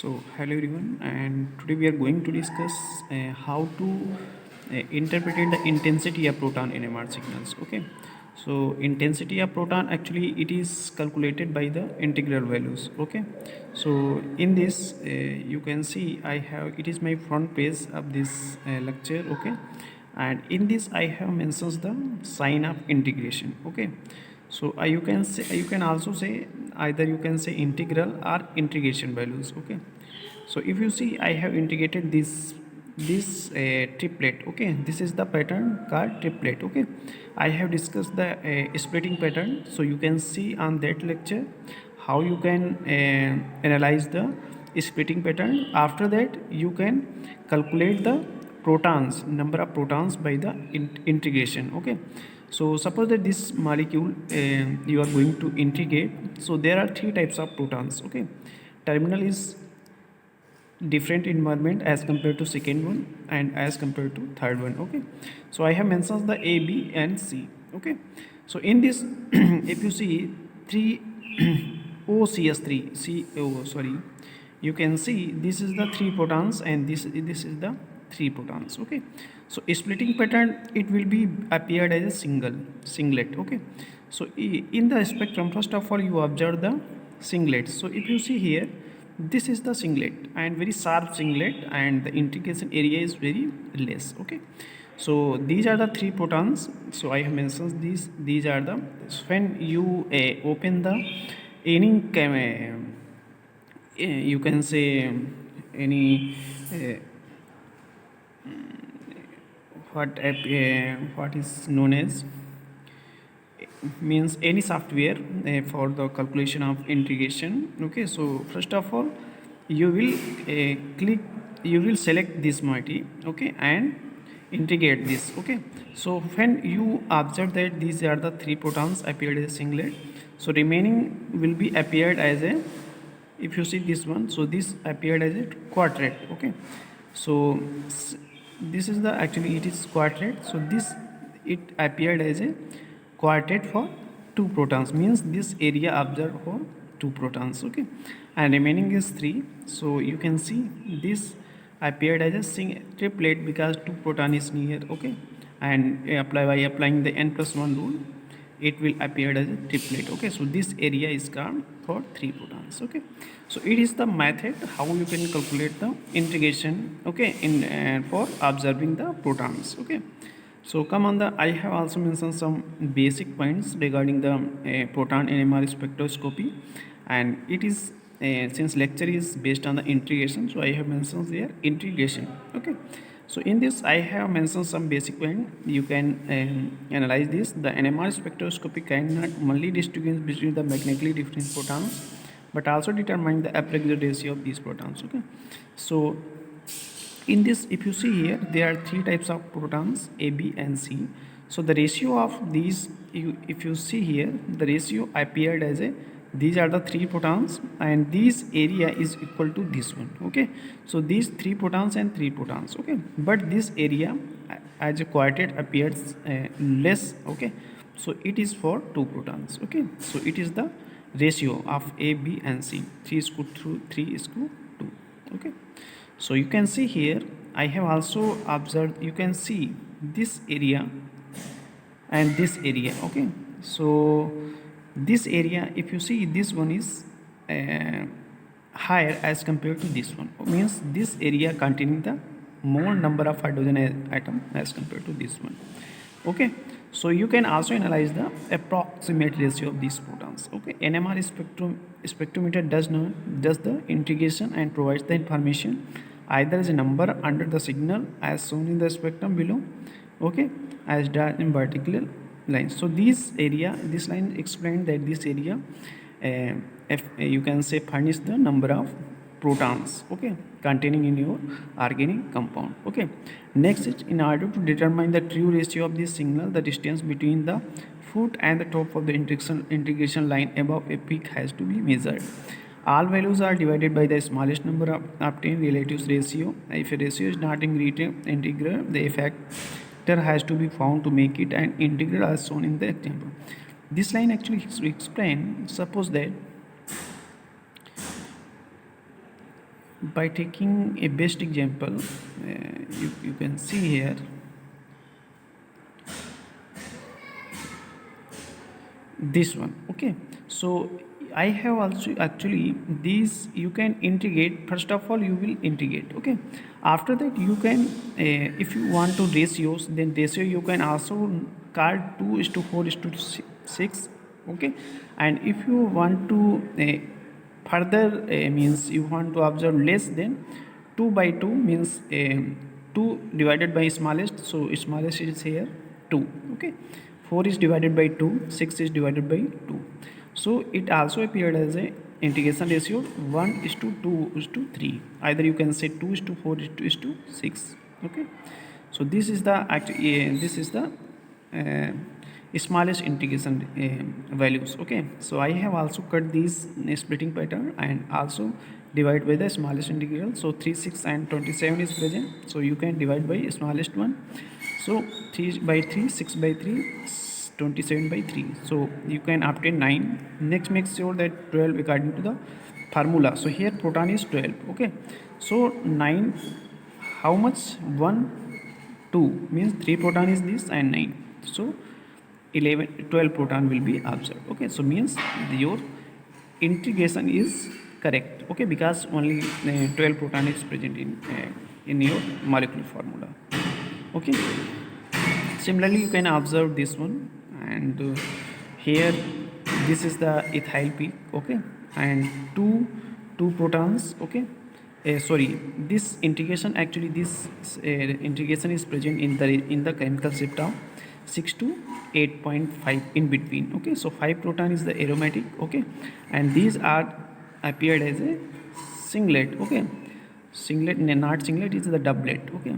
Hello everyone, and today we are going to discuss how to interpret the intensity of proton NMR signals. Okay, so intensity of proton actually it is calculated by the integral values. Okay, so in this you can see I have it is my front page of this lecture. Okay, and in this I have mentions the sign of integration. Okay, so you can also say either you can say integral or integration values. Okay, so if you see I have integrated this triplet. Okay, this is the pattern called triplet. Okay, I have discussed the splitting pattern, so you can see on that lecture how you can analyze the splitting pattern. After that you can calculate the protons, number of protons by the integration. Okay, so suppose that this molecule you are going to integrate. So there are three types of protons. Okay, terminal is different environment as compared to second one and as compared to third one. Okay, so I have mentioned the A, B and C. Okay, so in this if you see 3 OCS3 CO, sorry, you can see this is the 3 protons and this is the 3 protons. Okay, so splitting pattern it will be appeared as a singlet. Okay, so in the spectrum, first of all you observe the singlet. So if you see here, this is the singlet and very sharp singlet, and the integration area is very less. Okay, so these are the 3 protons. So I have mentioned these are the, when you open the any you can say any what is known as means any software for the calculation of integration. Okay, so first of all you will you will select this moiety. Okay, and integrate this. Okay, so when you observe that these are the 3 protons appeared as a singlet, so remaining will be appeared as a, if you see this one, so this appeared as a quartet. Okay, so this is the, actually it is quartet, so this it appeared as a quartet for 2 protons, means this area observed for 2 protons. Okay, and remaining is 3. So you can see this appeared as a triplet because 2 proton is near. Okay, and by applying the n+1 rule it will appear as a triplet. Okay, so this area is called for 3 protons. Okay, so it is the method how you can calculate the integration. Okay, in for observing the protons. Okay, so come on, the I have also mentioned some basic points regarding the proton NMR spectroscopy, and it is since lecture is based on the integration, so I have mentioned there integration. Okay, so in this I have mentioned some basic point. You can analyze this. The NMR spectroscopy cannot only distinguish between the magnetically different protons, but also determine the approximate ratio of these protons. Okay, so in this, if you see here, there are 3 types of protons, A, B and C. So the ratio of these, if you see here, the ratio appeared as a, these are the 3 protons and this area is equal to this one. Okay, so these 3 protons and 3 protons. Okay, but this area as a quartet appears less. Okay, so it is for 2 protons. Okay, so it is the ratio of A, B and C, 3 is to 3 is to 2. Okay, so you can see here I have also observed, you can see this area and this area. Okay, so this area, if you see, this one is higher as compared to this one, means this area containing the more number of hydrogen atom as compared to this one. Okay, so you can also analyze the approximate ratio of these protons. Okay, NMR spectrometer does the integration and provides the information either as a number under the signal as shown in the spectrum below. Okay, as done in particular lines. So this area, this line explained that this area if you can say furnish the number of protons. Okay, containing in your organic compound. Okay, next is, in order to determine the true ratio of this signal, the distance between the foot and the top of the integration line above a peak has to be measured. All values are divided by the smallest number of obtained relatives ratio. If a ratio is not integral, the factor has to be found to make it an integral as shown in the example. This line actually explains, suppose that by taking a best example, you can see here this one. Okay, so I have also actually these you can integrate. First of all, you will integrate. Okay, after that you can if you want to ratios, then ratio you can also call 2:4:6. Okay, and if you want to further means you want to observe less, then 2 by 2 means 2 divided by smallest, so smallest is here 2. Okay, 4 is divided by 2, 6 is divided by 2. So it also appeared as a integration ratio 1 is to 2 is to 3. Either you can say 2 is to 4 is to 6. Okay, so this is the this is the uh, smallest integration values. Okay, so I have also cut these splitting pattern and also divide by the smallest integral. So 3, 6 and 27 is present, so you can divide by smallest one. So 3 by 3, 6 by 3, 27 by 3, so you can obtain 9. Next, make sure that 12 according to the formula. So here proton is 12. Okay, so 9, how much? 1, 2 means 3 proton is this and 9, so 11, 12 proton will be observed. Okay, so means your integration is correct. Okay, because only 12 proton is present in your molecular formula. Okay, similarly you can observe this one, and here this is the ethyl peak. Okay, and two protons. Okay, sorry, this integration actually this integration is present in the chemical shift of 6 to 8.5 in between. Okay, so 5 proton is the aromatic. Okay, and these are appeared as a singlet. Okay, singlet, not singlet, is the doublet. Okay,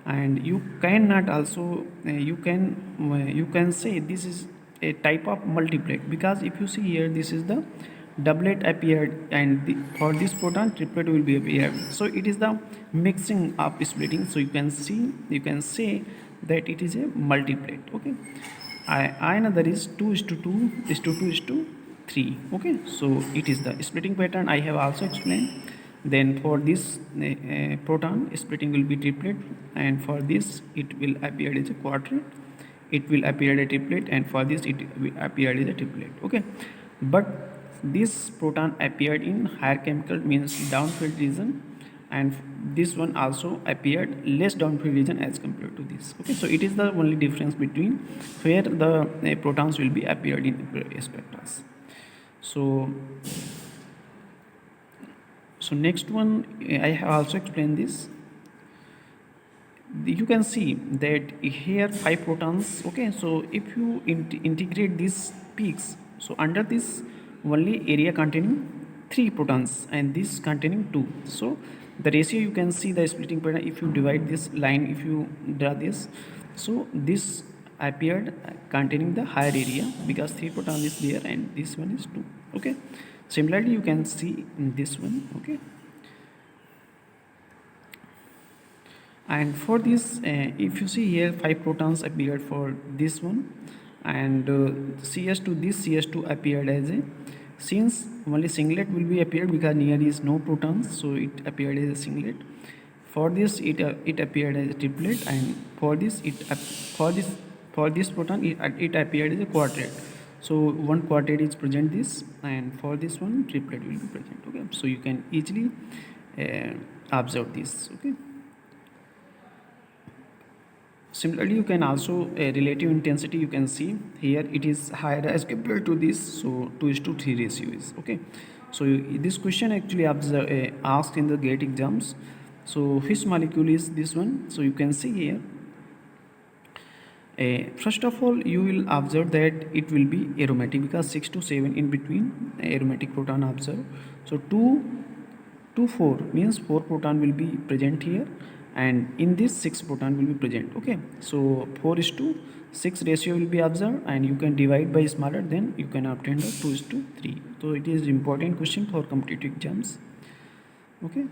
and you cannot also you can say this is a type of multiplet, because if you see here, this is the doublet appeared, and for this proton triplet will be appeared. So it is the mixing of splitting, so you can see, you can say that it is a multiplet. Okay, another is 2 is to 2 is to 2 is to 3. Okay, so it is the splitting pattern I have also explained. Then for this proton splitting will be triplet, and for this it will appear as a quadruplet, it will appear as a triplet, and for this it will appear as a triplet. Okay, but this proton appeared in higher chemical means downfield region, and this one also appeared less downfield region as compared to this. Okay, so it is the only difference between where the protons will be appeared in spectra. So next one, I have also explained this. You can see that here 5 protons. Okay, so if you integrate these peaks, so under this only area containing 3 protons and this containing 2, so the ratio you can see the splitting pattern. If you divide this line, if you draw this, so this appeared containing the higher area because 3 proton is there and this one is 2. Okay, similarly you can see in this one. Okay, and for this if you see here 5 protons appeared for this one, and CS2, this CS2 appeared as a, since only singlet will be appeared because near is no protons, so it appeared as a singlet. For this it appeared as a triplet, and for this for this proton it appeared as a quartet. So one quartet is present this, and for this one triplet will be present. Okay, so you can easily observe this. Okay, similarly you can also relative intensity, you can see here it is higher as compared to this, so 2 is to 3 ratio is. Okay, so this question actually asked in the GATE exams. So which molecule is this one? So you can see here, first of all you will observe that it will be aromatic because 6 to 7 in between aromatic proton observed. So 2 to 4 means 4 proton will be present here, and in this 6 proton will be present. Okay, so 4 is to 6 ratio will be observed, and you can divide by smaller, then you can obtain the 2 is to 3. So it is important question for competitive exams. Okay,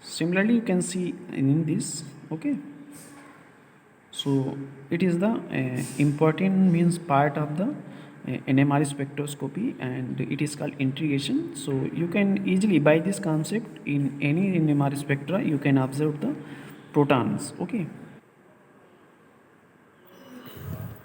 similarly you can see in this. Okay, so it is the important means part of the NMR spectroscopy, and it is called integration. So you can easily, by this concept, in any NMR spectra you can observe the protons. Okay,